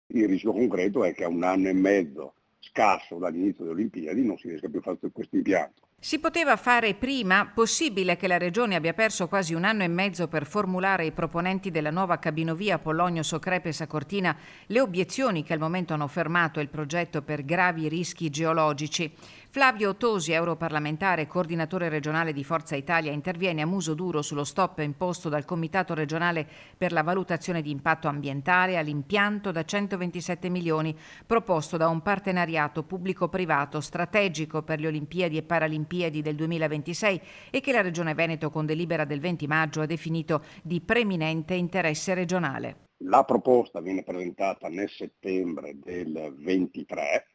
Il rischio concreto è che a un anno e mezzo scarso dall'inizio delle Olimpiadi non si riesca più a fare questo impianto. Si poteva fare prima? Possibile che la Regione abbia perso quasi un anno e mezzo per formulare ai proponenti della nuova cabinovia Pollogno, Socrepe e Sacortina le obiezioni che al momento hanno fermato il progetto per gravi rischi geologici. Flavio Tosi, europarlamentare e coordinatore regionale di Forza Italia, interviene a muso duro sullo stop imposto dal Comitato regionale per la valutazione di impatto ambientale all'impianto da 127 milioni, proposto da un partenariato pubblico-privato strategico per le Olimpiadi e Paralimpiadi del 2026 e che la Regione Veneto con delibera del 20 maggio ha definito di preminente interesse regionale. La proposta viene presentata nel settembre del 23,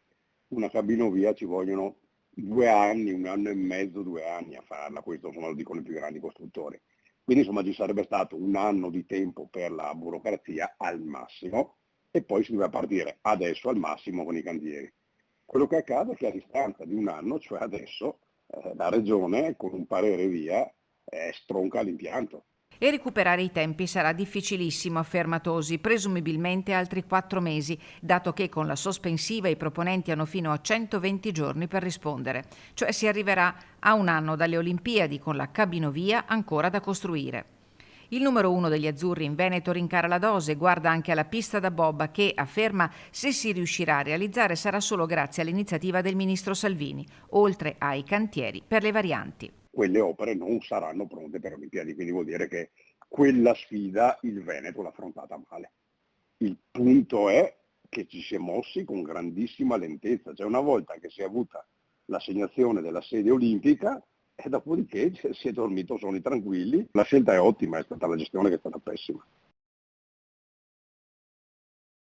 una cabinovia ci vogliono 2 anni, un anno e mezzo, 2 anni a farla, questo insomma lo dicono i più grandi costruttori. Quindi insomma ci sarebbe stato un anno di tempo per la burocrazia al massimo e poi si doveva partire adesso al massimo con i cantieri. Quello che accade è che a distanza di un anno, cioè adesso, la Regione con un parere via stronca l'impianto. E recuperare i tempi sarà difficilissimo, afferma Tosi, presumibilmente altri 4 mesi, dato che con la sospensiva i proponenti hanno fino a 120 giorni per rispondere. Cioè si arriverà a un anno dalle Olimpiadi con la cabinovia ancora da costruire. Il numero 1 degli azzurri in Veneto rincara la dose, guarda anche alla pista da bob che, afferma, se si riuscirà a realizzare sarà solo grazie all'iniziativa del ministro Salvini, oltre ai cantieri per le varianti. Quelle opere non saranno pronte per Olimpiadi, quindi vuol dire che quella sfida il Veneto l'ha affrontata male. Il punto è che ci si è mossi con grandissima lentezza, cioè una volta che si è avuta l'assegnazione della sede olimpica e dopodiché si è dormito sonni tranquilli, la scelta è ottima, è stata la gestione che è stata pessima.